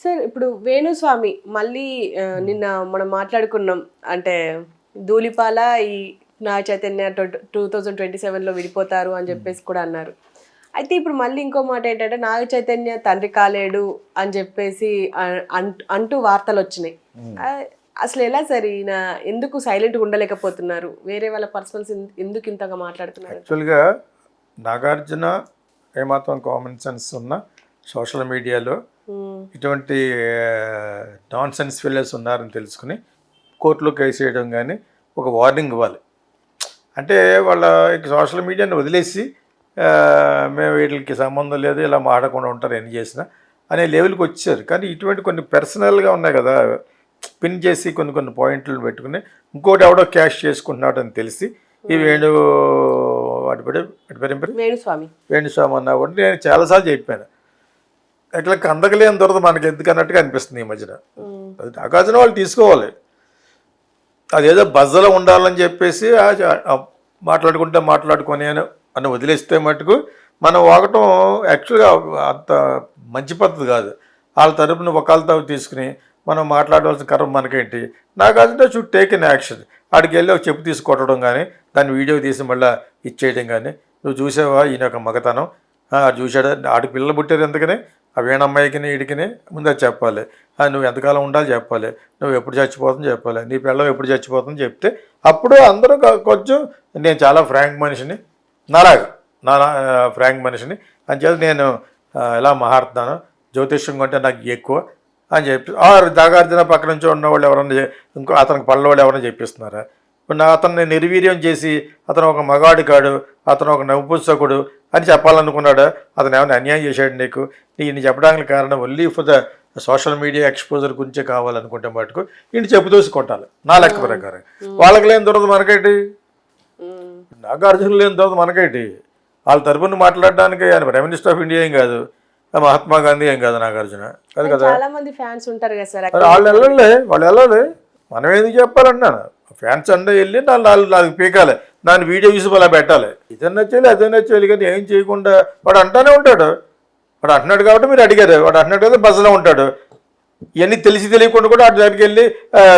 Sir ఇప్పుడు వేణుస్వామి మళ్ళీ నిన్న మనం మాట్లాడుకున్నాం అంటే ధూళిపాల ఈ నాగ చైతన్య 2027లో విడిపోతారు అని చెప్పేసి కూడా అన్నారు. అయితే ఇప్పుడు మళ్ళీ ఇంకో మాట ఏంటంటే నాగ చైతన్య తండ్రి కాలేడు అని చెప్పేసి అంటూ వార్తలు వచ్చినాయి. అసలు ఎలా సార్ ఈయన ఎందుకు సైలెంట్గా ఉండలేకపోతున్నారు? వేరే వాళ్ళ పర్సనల్స్ ఎందుకు ఇంతగా మాట్లాడుతున్నారు? యాక్చువల్గా నాగార్జున ఏమాత్రం కామన్ సెన్స్ ఉన్న సోషల్ మీడియాలో ఇటువంటి నాన్ సెన్స్ ఫిల్లర్స్ ఉన్నారని తెలుసుకుని కోర్టులో కేసు వేయడం కానీ ఒక వార్నింగ్ ఇవ్వాలి. అంటే వాళ్ళ సోషల్ మీడియాని వదిలేసి మేము వీటికి సంబంధం లేదు ఇలా మాడకుండా ఉంటారు ఎన్ని చేసినా అనే లెవెల్కి వచ్చారు. కానీ ఇటువంటి కొన్ని పర్సనల్గా ఉన్నాయి కదా, పిన్ చేసి కొన్ని పాయింట్లు పెట్టుకుని ఇంకోటి ఎవడో క్యాష్ చేసుకుంటున్నాడు అని తెలిసి ఈ వేణుస్వామి అన్నా కూడా నేను చాలాసార్లు చెప్పాను, అట్లా కందకలేని దొరద మనకి ఎందుకు అన్నట్టుగా అనిపిస్తుంది ఈ మధ్యన. అది నాగార్జున వాళ్ళు తీసుకోవాలి, అదేదో బజ్జలో ఉండాలని చెప్పేసి మాట్లాడుకొని అని వదిలేస్తే మటుకు మనం వాగటం యాక్చువల్గా అంత మంచి పద్ధతి కాదు. వాళ్ళ తరపున ఒకళ్ళతో తీసుకుని మనం మాట్లాడవలసిన కర్మ మనకేంటి. Nagarjuna should take an action. ఆడికి వెళ్ళి ఒక చెప్పు తీసుకొట్టడం కానీ దాన్ని వీడియో తీసి మళ్ళీ ఇచ్చేయడం కానీ, నువ్వు చూసావా ఈయన ఒక మగతనం, చూసాడా, ఆడికి పిల్లలు పుట్టారు ఎందుకని ఆ వీణమ్మాయికి వీడికిని ముందే చెప్పాలి, నువ్వు ఎంతకాలం ఉండాలి చెప్పాలి, నువ్వు ఎప్పుడు చచ్చిపోతుందని చెప్పాలి, నీ పిల్లలు ఎప్పుడు చచ్చిపోతుందని చెప్తే అప్పుడు అందరూ కొంచెం నేను చాలా ఫ్రాంక్ మనిషిని, నా ఫ్రాంక్ మనిషిని అని చెప్పి నేను ఎలా మాట్లాడుతున్నాను, జ్యోతిష్యం కంటే నాకు ఎక్కువ అని చెప్పి నాగార్జున పక్క నుంచి ఉన్నవాళ్ళు ఎవరన్నా ఇంకో అతనికి పళ్ళవాళ్ళు ఎవరైనా చెప్పిస్తున్నారా? ఇప్పుడు అతన్ని నిర్వీర్యం చేసి అతను ఒక మగాడు కాడు, అతను ఒక నవ్వుపుస్తకుడు అని చెప్పాలనుకున్నాడు. అతను ఏమైనా అన్యాయం చేశాడు నీకు? ఈయన చెప్పడానికి కారణం only for the social media exposure గురించే కావాలనుకుంటే మటుకు ఈయన చెప్పుదూసి కొట్టాలి నా లెక్క ప్రకారం. వాళ్ళకి లేని దొరకదు మనకేంటి, నాగార్జున లేని దొరకదు మనకేంటి. వాళ్ళ తరపున మాట్లాడడానికి ఆయన ప్రైమ్ మినిస్టర్ ఆఫ్ ఇండియా ఏం కాదు, మహాత్మా గాంధీ ఏం కాదు నాగార్జున కాదు కదా. వాళ్ళు వెళ్ళాలి, మనం ఎందుకు చెప్పాలన్నాను. ఫ్యాన్స్ అంటే వెళ్ళి నాలుగు పీకాలి, దాన్ని వీడియో చూసి అలా పెట్టాలి, ఇదన్నా చేయాలి అదన్నా చేయాలి. కానీ ఏం చేయకుండా వాడు అంటానే ఉంటాడు. వాడు అంటున్నాడు కాబట్టి మీరు అడిగారు, వాడు అంటున్నాడు కదా బస్సులో ఉంటాడు. ఇవన్నీ తెలియకుండా కూడా అటు దగ్గరికి వెళ్ళి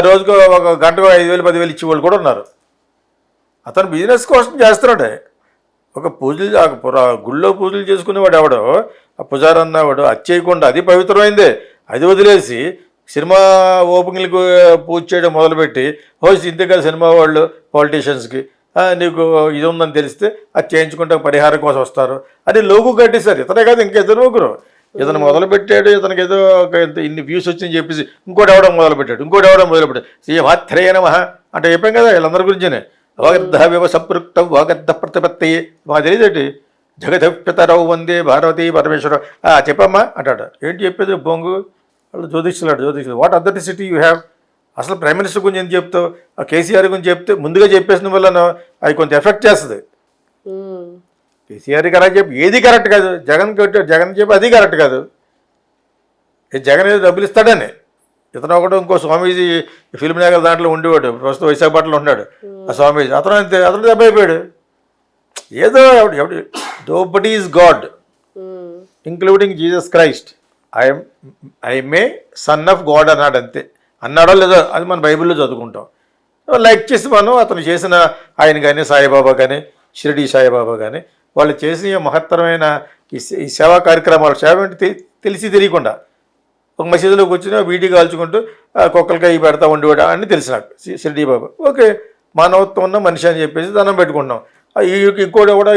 రోజుకు ఒక గంటకు 5,000 10,000 ఇచ్చేవాళ్ళు కూడా ఉన్నారు. అతను బిజినెస్ కోసం చేస్తున్నాడే. ఒక పూజలు గుళ్ళో పూజలు చేసుకునేవాడు ఎవడో ఆ పుజారి అన్నవాడు అది చేయకుండా, అది పవిత్రమైందే, అది వదిలేసి సినిమా ఓపెనింగ్లకు పూజ చేయడం మొదలుపెట్టి ఇంతే కదా సినిమా వాళ్ళు పాలిటీషియన్స్కి నీకు ఇది ఉందని తెలిస్తే అది చేయించుకుంటే పరిహారం కోసం వస్తారు అని లోగు కట్టేశారు. ఇతనే కాదు ఇంకెద్దరు ఒకరు. ఇతను మొదలుపెట్టాడు, ఇతనికి ఏదో ఇన్ని వ్యూస్ వచ్చిందని చెప్పేసి ఇంకోటి ఎవడం మొదలుపెట్టాడు. శ్రీమాత్రేయ నమః అంటే చెప్పాం కదా వీళ్ళందరి గురించినే. వాగర్ధ వివ సంపృక్తం వాగర్ధ ప్రతిపత్తి మాకు తెలియదేంటి. జగదపితరవు వందే భారవతి పరమేశ్వర చెప్పమ్మా అంటాడు. ఏంటి చెప్పేది బొంగు వాళ్ళు జ్యోతిష్యులు వాట్ అథెంటిసిటీ యూ హ్యావ్? అసలు ప్రైమ్ మినిస్టర్ గురించి ఏం చెప్తావు? కేసీఆర్ గురించి చెప్తే ముందుగా చెప్పేసిన వల్ల అది కొంచెం ఎఫెక్ట్ చేస్తుంది. కేసీఆర్ కరెక్ట్ చెప్పి ఏది కరెక్ట్ కాదు, జగన్ చెప్పి అది కరెక్ట్ కాదు. జగన్ ఏదో డబ్బులు ఇస్తాడని ఇతను ఒకటి ఇంకో స్వామీజీ ఫిల్మ్ నగర్ దాంట్లో ఉండేవాడు, ప్రస్తుతం విశాఖపట్నంలో ఉన్నాడు ఆ స్వామీజీ. అతను దెబ్బ అయిపోయాడు. ఏదో nobody is God including Jesus Christ. I'm a son of God అన్నాడు, అంతే. అన్నాడో లేదో అది మన బైబిల్లో చదువుకుంటాం. లైక్ చేసి మనం అతను చేసిన ఆయన కానీ సాయిబాబా కానీ షిరిడి సాయిబాబా కానీ వాళ్ళు చేసిన మహత్తరమైన ఈ సేవా కార్యక్రమాలు, సేవ ఏంటి తెలియకుండా ఒక మసీదులో కూర్చుని వీడియో కాల్చుకుంటూ కుక్కలకాయ పెడతా ఉండేవాడు అని తెలిసినాడు షిరిడి బాబా. ఓకే, మానవత్వం ఉన్న మనిషి అని చెప్పేసి దండం పెట్టుకుంటున్నాం. ఇంకోటి కూడా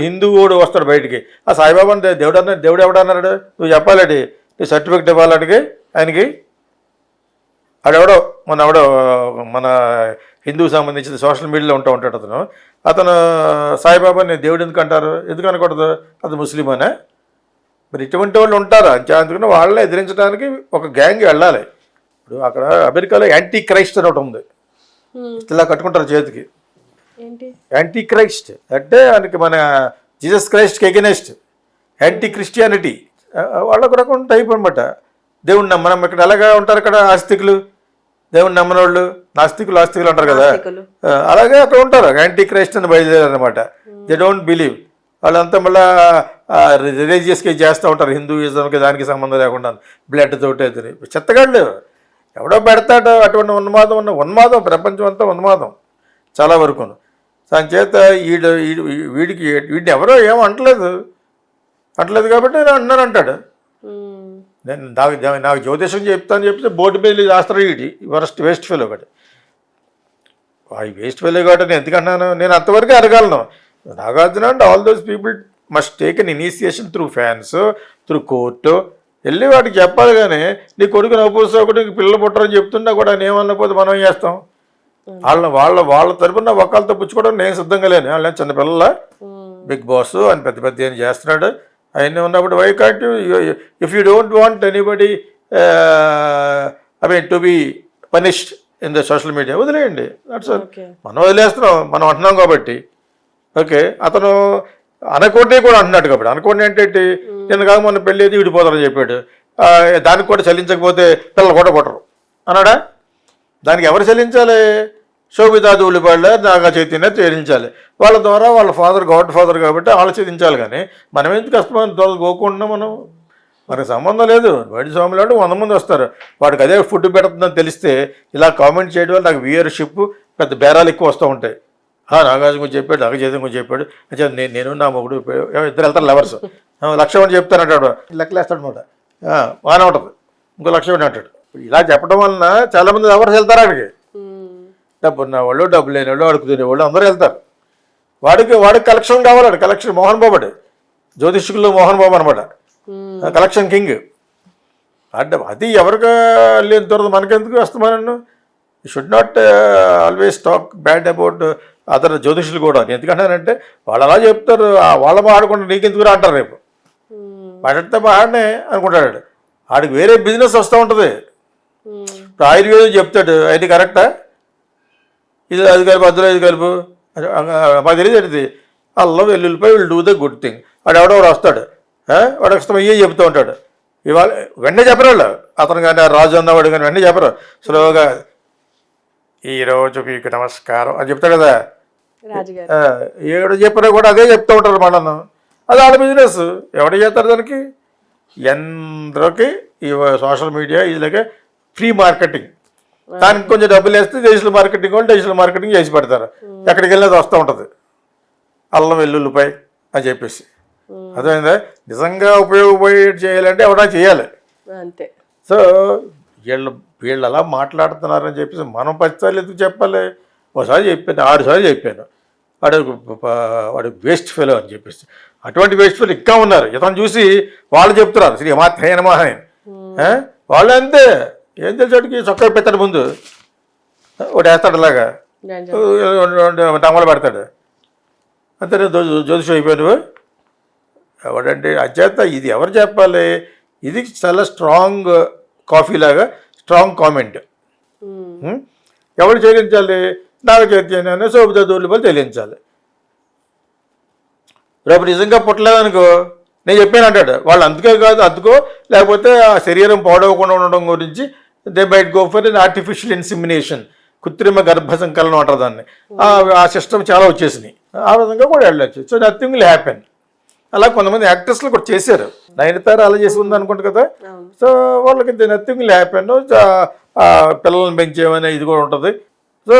హిందూ కూడా వస్తాడు బయటికి, ఆ సాయిబాబా దేవుడు ఎవడన్నాడు నువ్వు చెప్పాలండి, నీ సర్టిఫికెట్ ఇవ్వాలడికి ఆయనకి. ఆడెవడో మన హిందూకి సంబంధించిన సోషల్ మీడియాలో ఉంటాడు అతను సాయిబాబా నేను దేవుడు ఎందుకు అంటారు, ఎందుకు అనకూడదు, అది ముస్లిం అనే. మరి ఇటువంటి వాళ్ళు ఉంటారు. అందుకని వాళ్ళని ఎదిరించడానికి ఒక గ్యాంగ్ వెళ్ళాలి. ఇప్పుడు అక్కడ అమెరికాలో యాంటీ క్రైస్ట్ అని ఒకటి ఉంది, ఇలా కట్టుకుంటారు చేతికి. యాంటీ క్రైస్ట్ అంటే ఆయనకి మన జీసస్ క్రైస్ట్కి ఎగెనెస్ట్ యాంటీ క్రిస్టియానిటీ. వాళ్ళకు కూడా కొంత టైప్ అనమాట. దేవుడిని మనం ఇక్కడ ఎలాగా ఉంటారు, ఇక్కడ ఆస్తికులు దేవుడిని నమ్మని వాళ్ళు ఆస్తికులు అంటారు కదా, అలాగే అక్కడ ఉంటారు. యాంటీ క్రైస్ట్ అని బయలుదేరారు అనమాట. దే డోంట్ బిలీవ్ వాళ్ళంతా మళ్ళీ రిలీజియస్గా చేస్తూ ఉంటారు, హిందూయిజంకి దానికి సంబంధం లేకుండా బ్లడ్ తోటి అది చెత్తగాళ్ళు. ఎవడో పెడతాడు అటువంటి ఉన్మాదం ప్రపంచం అంతా ఉన్మాదం చాలా వరకు. దాని చేత వీడిని ఎవరో ఏమో అంటలేదు కాబట్టి నేను అన్నాను అంటాడు. నేను నాకు జ్యోతిషం చెప్తాను చెప్తే బోర్డు మీద రాస్తారు వీడి వేస్ట్ ఫెలో ఒకటి. ఆ వేస్ట్ ఫెలో కాబట్టి నేను ఎందుకన్నాను, నేను అంతవరకు అడగలను. Nagarjuna and all those people must take an initiation through fans, through court. వెళ్ళి వాడికి చెప్పాలి. కానీ నీ కొడుకు నవ్వుసా ఒకటి పిల్లలు పుట్టరని చెప్తున్నా కూడా ఏమన్నా పోతే మనం ఏం చేస్తాం? వాళ్ళ తరపున ఒక్కళ్ళతో పుచ్చుకోవడం నేను సిద్ధంగా లేను. వాళ్ళ చిన్నపిల్లల బిగ్ బాస్ అని పెద్ద ఏం చేస్తున్నాడు అవన్నీ ఉన్నప్పుడు why can't you if you don't want anybody to be punished in the social media వదిలేయండి. That's all. మనం వదిలేస్తున్నాం, మనం అంటున్నాం కాబట్టి. ఓకే, అతను అనకోటి కూడా అంటున్నాడు కాబట్టి. అనకోటి ఏంటంటే నేను కాక మొన్న పెళ్ళి అయితే విడిపోతారని చెప్పాడు. దానికి కూడా చెల్లించకపోతే పిల్లలు కూడా కొట్టరు అన్నాడా? దానికి ఎవరు చెల్లించాలి? శోభితా ధూళిపాళ్ళ నాగా చైతన్య చెల్లించాలి. వాళ్ళ ద్వారా వాళ్ళ ఫాదర్ గాడ్ ఫాదర్ కాబట్టి వాళ్ళు చెల్లించాలి. కానీ మనం ఎందుకు కష్టమైన పోకుండా మనకు సంబంధం లేదు. బయట స్వామిలో 100 మంది వస్తారు, వాడికి అదే ఫుడ్ పెడుతుందని తెలిస్తే ఇలా కామెంట్ చేయడం వల్ల నాకు వ్యూయర్షిప్ పెద్ద బేరాలు ఎక్కువ వస్తూ ఉంటాయి. నాగార్జున గురించి చెప్పాడు, నాగచైతన్య గురించి చెప్పాడు, నేను నా మొగుడు ఇద్దరు వెళ్తారు లవర్స్, 1,00,000 అని చెప్తానంటాడు, లెక్కలేస్తాడు అనమాట. బాగానే ఉంటుంది, ఇంకో 1,00,000 అంటాడు. ఇలా చెప్పడం వలన చాలామంది లవర్స్ వెళ్తారు అక్కడికి. డబ్బు ఉన్నవాళ్ళు డబ్బు లేని వాళ్ళు అడుగుతునేవాళ్ళు అందరూ వెళ్తారు. వాడికి కలెక్షన్ కావాలి. కలెక్షన్ మోహన్ బాబు, జ్యోతిష్కుల్లో మోహన్ బాబు అనమాట, కలెక్షన్ కింగ్. అది ఎవరికి లేని తర్వాత మనకెందుకు వస్తామని. You should not always talk bad about other జ్యోతిష్యులు కూడా. ఎందుకంటానంటే వాళ్ళు అలా చెప్తారు, వాళ్ళ ఆడకుండా నీకెందుకు అంటారు. రేపు మాట్లాడితే ఆడనే అనుకుంటాడు. ఆడికి వేరే బిజినెస్ వస్తూ ఉంటుంది. ఇప్పుడు ఆయుర్వేదం చెప్తాడు, అది కరెక్టా? ఇది అది కలుపు, అందులో ఇది కలుపు, మాకు తెలియదు. అది అల్లం వెల్లుల్లిపై will do the good thing. వాడు ఎవడెవడు వస్తాడు, వాడు వస్తాం అయ్యే చెప్తూ ఉంటాడు. ఇవాళ వెంటనే చెప్పరు వాళ్ళు, అతను కానీ రాజు అన్నవాడు కానీ వెంటనే చెప్పరు. స్లోగా ఈరోజు మీకు నమస్కారం అని చెప్తాడు కదా. ఏడు చెప్పినా కూడా అదే చెప్తూ ఉంటారు మనను. అది వాళ్ళ బిజినెస్. ఎవడు చేస్తారు దానికి? ఎందరికి ఈ సోషల్ మీడియా ఇదిలాగే ఫ్రీ మార్కెటింగ్. దానికి కొంచెం డబ్బులు వేస్తే డిజిటల్ మార్కెటింగ్ వాళ్ళు డిజిటల్ మార్కెటింగ్ చేసి పెడతారు. ఎక్కడికి వెళ్ళినది వస్తూ ఉంటుంది, అల్లం వెల్లుల్లిపై అని చెప్పేసి. అర్థమైందా? నిజంగా ఉపయోగపడే చేయాలంటే ఎవరైనా చేయాలి అంతే. సో వీళ్ళు అలా మాట్లాడుతున్నారని చెప్పేసి మనం 10 సార్లు ఎందుకు చెప్పాలి? ఒకసారి చెప్పాను, 6 సార్లు చెప్పాను, వాడు వేస్ట్ ఫెలో అని చెప్పేసి. అటువంటి వేస్ట్ ఫెలో ఇంకా ఉన్నారు. ఇతను చూసి వాళ్ళు చెప్తున్నారు శ్రీ మాథేనమహని. వాళ్ళు అంతే, ఏం తెలిసాడికి చొక్కా పెడతాడు, ముందు ఒకటి వేస్తాడు, అలాగా టమాలు పెడతాడు, అంతే జ్యోతిషం అయిపోయాను. ఎవడంటే అచేత ఇది ఎవరు చెప్పాలి? ఇది చాలా స్ట్రాంగ్ కాఫీ లాగా స్ట్రాంగ్ కామెంట్. ఎవరు చెల్లించాలి? నాగచైతన్యాన్ని శోభితా ధూళిపాలు చెల్లించాలి. రేపు నిజంగా పుట్టలేదనుకో నేను చెప్పాను అంటాడు. వాళ్ళు అందుకే కాదు, అందుకో లేకపోతే ఆ శరీరం పాడవకుండా ఉండడం గురించి they might go for an artificial insemination, కృత్రిమ గర్భ సంకలనం అంటారు దాన్ని. ఆ సిస్టమ్ చాలా వచ్చేసినాయి. ఆ విధంగా కూడా వెళ్ళచ్చు. So nothing will happen. అలా కొంతమంది యాక్టర్స్లు కూడా చేశారు. నయనతార అలా చేసి ఉంది అనుకుంటు కదా. సో వాళ్ళకి నథింగ్ విల్ హ్యాపెన్. పిల్లల్ని పెంచేమనే ఇది కూడా ఉంటుంది. So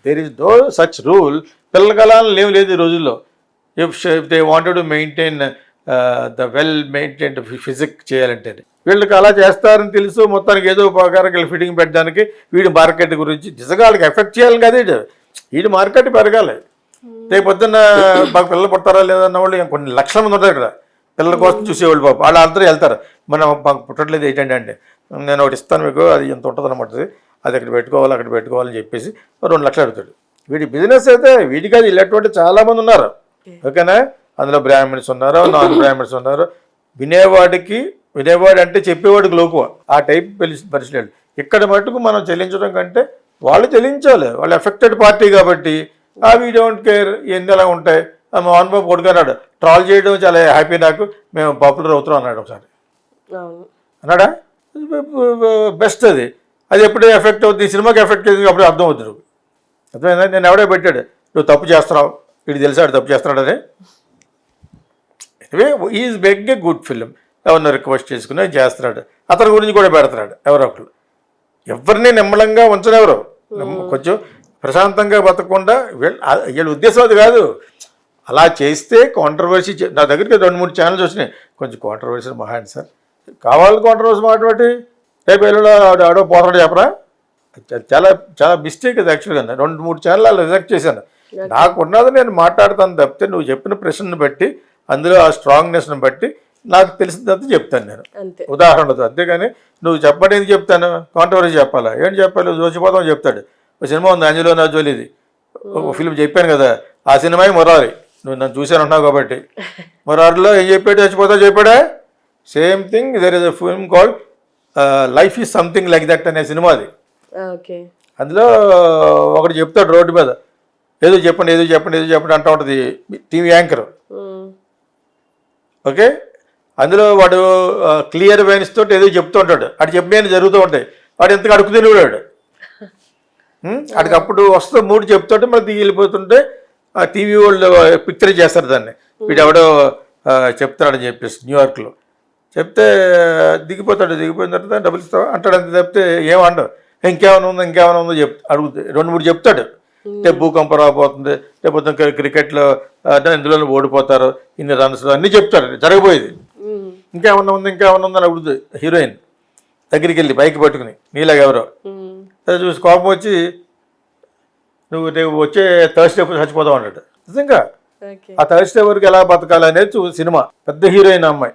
there is no such rule. పిల్లల కాలాలు ఏం లేదు ఈ రోజుల్లో. If they wanted to maintain the well maintained physique చేయాలంటే వీళ్ళకి అలా చేస్తారని తెలుసు. మొత్తానికి ఏదో ఉపకారం ఫిట్టింగ్ పెట్టడానికి వీడి మార్కెట్ గురించి నిజంగా వాళ్ళకి ఎఫెక్ట్ చేయాలి కదా. వీడి మార్కెట్ పెరగాలి. రేపు పొద్దున్న మాకు పిల్లలు పుట్టారా లేదన్న వాళ్ళు కొన్ని లక్షల మంది ఉంటారు ఇక్కడ పిల్లల కోసం చూసేవాళ్ళు. పాప వాళ్ళు అందరూ వెళ్తారు, మనం మాకు పుట్టట్లేదు ఏంటంటే అంటే నేను ఒకటి ఇస్తాను మీకు, అది ఎంత ఉంటుంది అనమాట, అది అక్కడ పెట్టుకోవాలి అక్కడ పెట్టుకోవాలని చెప్పేసి 2 లక్షలు అడుగుతాడు. వీడి బిజినెస్ అయితే వీడికి అది ఇలాంటి చాలామంది ఉన్నారు. ఓకేనా? అందులో బ్రాహ్మణ్స్ ఉన్నారు, నాన్ బ్రాహ్మణ్స్ ఉన్నారు. వినేవాడు అంటే చెప్పేవాడికి లోకువ, ఆ టైప్ పరిస్థితులు. ఇక్కడ మటుకు మనం చెల్లించడం కంటే వాళ్ళు చెల్లించాలి. వాళ్ళు ఎఫెక్టెడ్ పార్టీ కాబట్టి వీ డోంట్ కేర్. ఇవన్నీ ఎలా ఉంటాయి. మోహన్ బాబు కొడుకున్నాడు, ట్రాల్ చేయడం చాలా హ్యాపీ, నాకు మేము పాపులర్ అవుతున్నాం అన్నాడు ఒకసారి. అన్నాడా? బెస్ట్ అది. అది ఎప్పుడే ఎఫెక్ట్ అవుతుంది, సినిమాకి ఎఫెక్ట్ అవుతుంది, అప్పుడే అర్థం అవుతుంది. అర్థమైందా? నేను ఎవడే పెట్టాడు, నువ్వు తప్పు చేస్తున్నావు, వీడు తెలిసాడు తప్పు చేస్తున్నాడని. Is making a good film. ఎవరిని రిక్వెస్ట్ చేసుకుని చేస్తున్నాడు, అతని గురించి కూడా పెడుతున్నాడు ఎవరో ఒకరు. ఎవరిని నిమ్మలంగా ఉంచనెవరు, కొంచెం ప్రశాంతంగా బతకకుండా వీళ్ళ ఉద్దేశం అది కాదు. అలా చేస్తే కాంట్రవర్సీ, నా దగ్గరికి 2-3 ఛానల్స్ వచ్చినాయి, కొంచెం కాంట్రవర్సీ మహాండి సార్, కావాలి కాంట్రవర్సీ మాట్లాడి రేపు ఎల్లుండో ఆడో పోతాడు చెప్పరా. చాలా చాలా మిస్టేక్ అది యాక్చువల్గా. 2-3 ఛానల్ అలా రిజెక్ట్ చేశాను. నాకున్నది నేను మాట్లాడతాను తప్పితే నువ్వు చెప్పిన ప్రశ్నను బట్టి, అందులో ఆ స్ట్రాంగ్నెస్ని బట్టి నాకు తెలిసిందంతా చెప్తాను నేను ఉదాహరణతో. అంతేగాని నువ్వు చెప్పడానికి చెప్తాను, కాంట్రవర్సీ చెప్పాలా, ఏంటి చెప్పాలి, జోచిపోతాం చెప్తాడు. ఒక సినిమా ఉంది అంజలినా జోలీది, ఒక ఫిల్మ్ చెప్పాను కదా, ఆ సినిమా మొరారి, నువ్వు నన్ను చూశాను అంటున్నావు కాబట్టి. మొరారిలో ఏం చెప్పాడు, చచ్చిపోతావు చెప్పాడా. Same thing there is a film called life is something like that అనే సినిమా అది. అందులో ఒకటి చెప్తాడు రోడ్డు మీద, ఏదో చెప్పండి ఏదో చెప్పండి ఏదో చెప్పండి అంటూ ఉంటుంది టీవీ యాంకర్. ఓకే, అందులో వాడు క్లియర్ వైన్స్ తోటి ఏదో చెప్తూ ఉంటాడు, అటు చెప్పిన జరుగుతూ ఉంటాయి, వాడు ఎంతగా అడుగు తినేవాడు. అటుకు అప్పుడు వస్తూ 3 చెప్తుంటే మళ్ళీ దిగి వెళ్ళిపోతుంటే ఆ టీవీ వాళ్ళు పిక్చర్ చేస్తారు దాన్ని, వీడు ఎవడో చెప్తాడని చెప్పేసి న్యూయార్క్లో చెప్తే దిగిపోతాడు. దిగిపోయిన తర్వాత డబ్బులు ఇస్తావా అంటాడు, అంతే తప్పితే ఏమంటావు, ఇంకేమైనా ఉందో అడుగుతాయి 2-3 చెప్తాడు. అంటే భూకంపం రాబోతుంది, లేకపోతే క్రికెట్లో ఇందులో ఓడిపోతారు, ఇన్ని రన్స్ అన్నీ చెప్తాడు జరగబోయేది. ఇంకేమన్నా ఉందని అడుగుతుంది హీరోయిన్ దగ్గరికి వెళ్ళి బైక్ పట్టుకుని, నీలాగా ఎవరో చూసి కోపం వచ్చి నువ్వు రేపు వచ్చే థర్స్డే చచ్చిపోతావు అన్నాడు. నిజంగా ఆ థర్స్డే వరకు ఎలా బతకాలి అనేది సినిమా, పెద్ద హీరోయిన్ అమ్మాయి.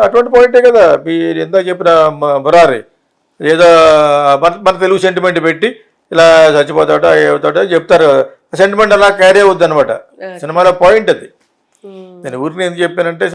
అటువంటి పాయింటే కదా మీరు ఎంత చెప్పిన మురారి, ఏదో మన తెలుగు సెంటిమెంట్ పెట్టి ఇలా చచ్చిపోతాడో అవుతాడో చెప్తారు. సెంటిమెంట్ అలా క్యారీ అవుద్ది అనమాట సినిమాలో పాయింట్ అది. నేను ఊరికి ఎందుకు చెప్పానంటే